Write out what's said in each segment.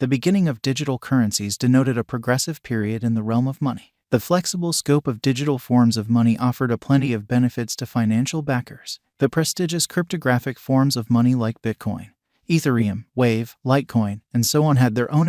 The beginning of digital currencies denoted a progressive period in the realm of money. The flexible scope of digital forms of money offered a plenty of benefits to financial backers. The prestigious cryptographic forms of money like Bitcoin, Ethereum, Wave, Litecoin, and so on had their own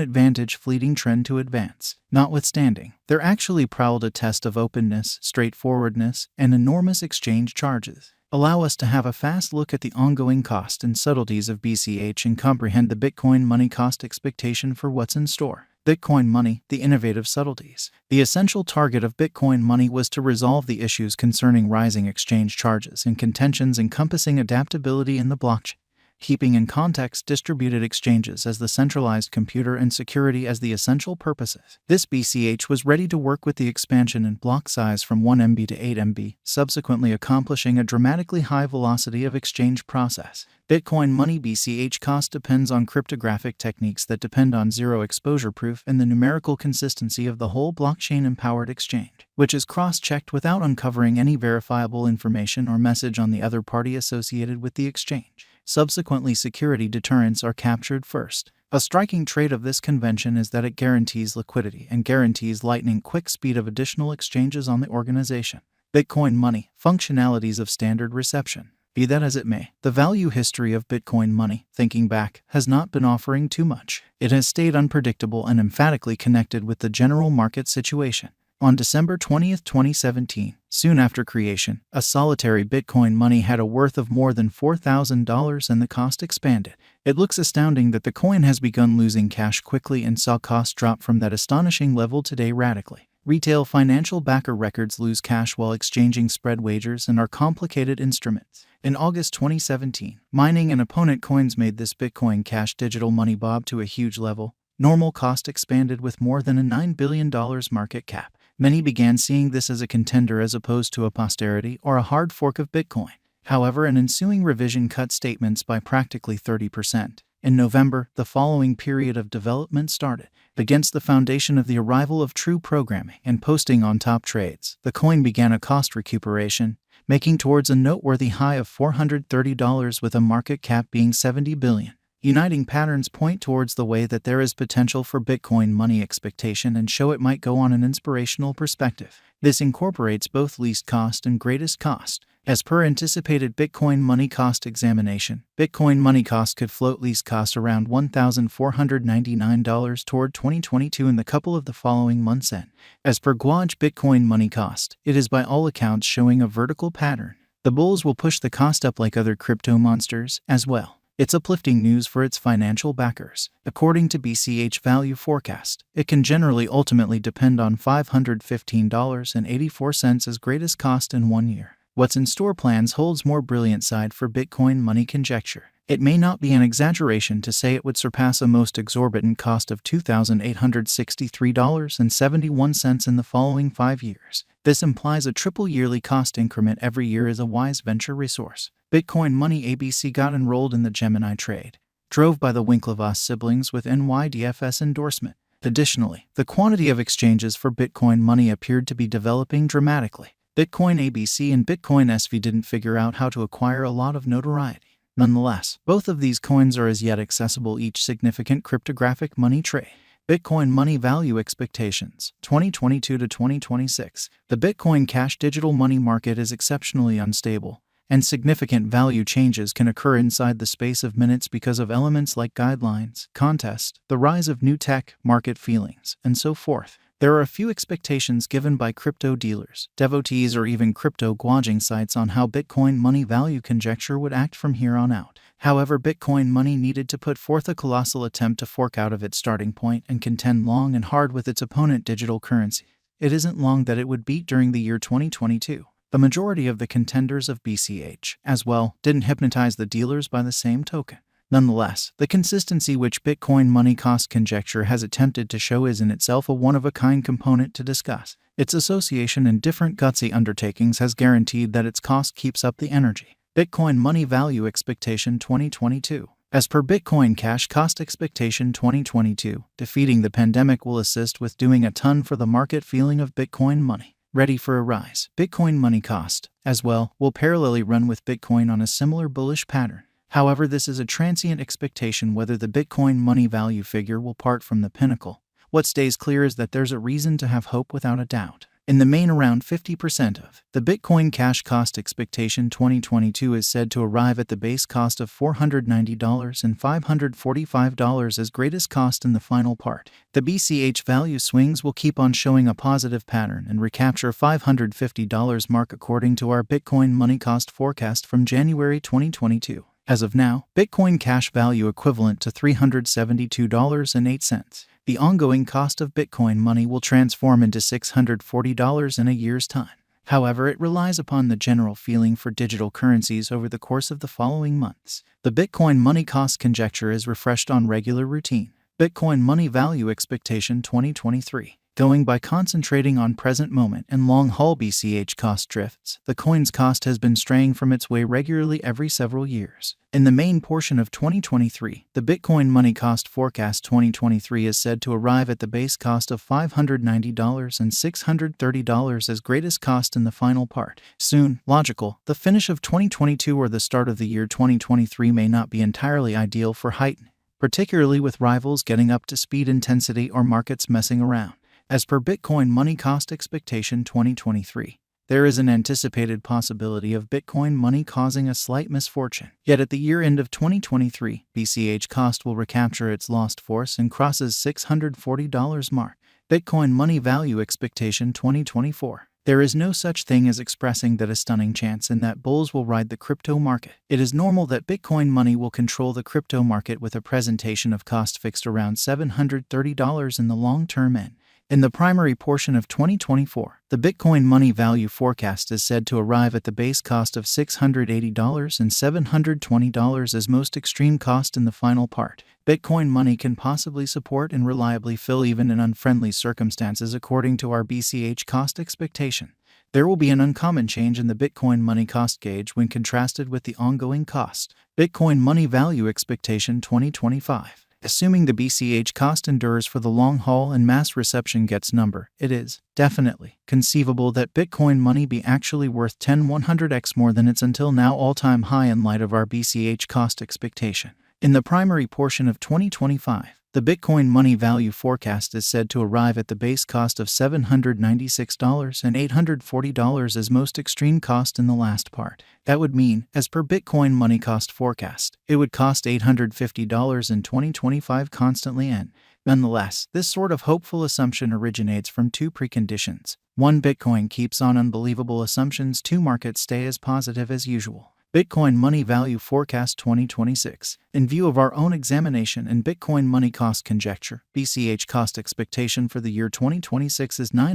fleeting trend to advance. Notwithstanding, they're actually prowled a test of openness, straightforwardness, and enormous exchange charges. Allow us to have a fast look at the ongoing cost and subtleties of BCH and comprehend the Bitcoin money cost expectation for what's in store. Bitcoin money, the innovative subtleties. The essential target of Bitcoin money was to resolve the issues concerning rising exchange charges and contentions encompassing adaptability in the blockchain, keeping in context distributed exchanges as the centralized computer and security as the essential purposes. This BCH was ready to work with the expansion in block size from 1 MB to 8 MB, subsequently accomplishing a dramatically high velocity of exchange process. Bitcoin money BCH cost depends on cryptographic techniques that depend on zero exposure proof and the numerical consistency of the whole blockchain-empowered exchange, which is cross-checked without uncovering any verifiable information or message on the other party associated with the exchange. Subsequently, security deterrents are captured first. A striking trait of this convention is that it guarantees liquidity and guarantees lightning-quick speed of additional exchanges on the organization. Bitcoin money, functionalities of standard reception. Be that as it may, the value history of Bitcoin money, thinking back, has not been offering too much. It has stayed unpredictable and emphatically connected with the general market situation. On December 20, 2017, soon after creation, a solitary Bitcoin money had a worth of more than $4,000 and the cost expanded. It looks astounding that the coin has begun losing cash quickly and saw cost drop from that astonishing level today radically. Retail financial backer records lose cash while exchanging spread wagers and are complicated instruments. In August 2017, mining and opponent coins made this Bitcoin Cash digital money bob to a huge level. Normal cost expanded with more than a $9 billion market cap. Many began seeing this as a contender as opposed to a posterity or a hard fork of Bitcoin. However, an ensuing revision cut statements by practically 30%. In November, the following period of development started. Against the foundation of the arrival of true programming and posting on top trades, the coin began a cost recuperation, making towards a noteworthy high of $430 with a market cap being $70 billion. Uniting patterns point towards the way that there is potential for Bitcoin money expectation and show it might go on an inspirational perspective. This incorporates both least cost and greatest cost. As per anticipated Bitcoin money cost examination, Bitcoin money cost could float least cost around $1,499 toward 2022 in the couple of the following months end. As per Guaj Bitcoin money cost, it is by all accounts showing a vertical pattern. The bulls will push the cost up like other crypto monsters as well. It's uplifting news for its financial backers. According to BCH Value Forecast, it can generally ultimately depend on $515.84 as greatest cost in 1 year. What's in store plans holds more brilliant side for Bitcoin money conjecture. It may not be an exaggeration to say it would surpass a most exorbitant cost of $2,863.71 in the following 5 years. This implies a triple yearly cost increment every year is a wise venture resource. Bitcoin money ABC got enrolled in the Gemini trade, drove by the Winklevoss siblings with NYDFS endorsement. Additionally, the quantity of exchanges for Bitcoin money appeared to be developing dramatically. Bitcoin ABC and Bitcoin SV didn't figure out how to acquire a lot of notoriety. Nonetheless, both of these coins are as yet accessible each significant cryptographic money trade. Bitcoin money value expectations, 2022 to 2026. The Bitcoin Cash digital money market is exceptionally unstable, and significant value changes can occur inside the space of minutes because of elements like guidelines, contest, the rise of new tech, market feelings, and so forth. There are a few expectations given by crypto dealers, devotees, or even crypto guaging sites on how Bitcoin money value conjecture would act from here on out. However, Bitcoin money needed to put forth a colossal attempt to fork out of its starting point and contend long and hard with its opponent digital currency. It isn't long that it would beat during the year 2022. The majority of the contenders of BCH, as well, didn't hypnotize the dealers by the same token. Nonetheless, the consistency which Bitcoin money cost conjecture has attempted to show is in itself a one-of-a-kind component to discuss. Its association in different gutsy undertakings has guaranteed that its cost keeps up the energy. Bitcoin money value expectation 2022. As per Bitcoin Cash cost expectation 2022, defeating the pandemic will assist with doing a ton for the market feeling of Bitcoin money. Ready for a rise. Bitcoin money cost, as well, will parallelly run with Bitcoin on a similar bullish pattern. However, this is a transient expectation whether the Bitcoin money value figure will part from the pinnacle. What stays clear is that there's a reason to have hope without a doubt. In the main, around 50% of the Bitcoin cash cost expectation 2022 is said to arrive at the base cost of $490 and $545 as greatest cost in the final part. The BCH value swings will keep on showing a positive pattern and recapture $550 mark according to our Bitcoin money cost forecast from January 2022. As of now, Bitcoin cash value equivalent to $372.08. The ongoing cost of Bitcoin money will transform into $640 in a year's time. However, it relies upon the general feeling for digital currencies over the course of the following months. The Bitcoin money cost conjecture is refreshed on regular routine. Bitcoin money value expectation 2023. Going by concentrating on present moment and long-haul BCH cost drifts, the coin's cost has been straying from its way regularly every several years. In the main portion of 2023, the Bitcoin money cost forecast 2023 is said to arrive at the base cost of $590 and $630 as greatest cost in the final part. Soon, logical, the finish of 2022 or the start of the year 2023 may not be entirely ideal for heighten, particularly with rivals getting up to speed intensity or markets messing around. As per Bitcoin money cost expectation 2023, there is an anticipated possibility of Bitcoin money causing a slight misfortune. Yet at the year end of 2023, BCH cost will recapture its lost force and crosses $640 mark. Bitcoin money value expectation 2024. There is no such thing as expressing that a stunning chance in that bulls will ride the crypto market. It is normal that Bitcoin money will control the crypto market with a presentation of cost fixed around $730 in the long-term end. In the primary portion of 2024, the Bitcoin money value forecast is said to arrive at the base cost of $680 and $720 as most extreme cost in the final part. Bitcoin money can possibly support and reliably fill even in unfriendly circumstances according to our BCH cost expectation. There will be an uncommon change in the Bitcoin money cost gauge when contrasted with the ongoing cost. Bitcoin money value expectation 2025. Assuming the BCH cost endures for the long haul and mass reception gets number, it is definitely conceivable that Bitcoin money be actually worth 100x more than its until now all-time high in light of our BCH cost expectation. In the primary portion of 2025, the Bitcoin money value forecast is said to arrive at the base cost of $796 and $840 as most extreme cost in the last part. That would mean, as per Bitcoin money cost forecast, it would cost $850 in 2025 constantly and. Nonetheless, this sort of hopeful assumption originates from two preconditions. 1. Bitcoin keeps on unbelievable assumptions. 2. Markets stay as positive as usual. Bitcoin money value forecast 2026. In view of our own examination and Bitcoin money cost conjecture, BCH cost expectation for the year 2026 is $9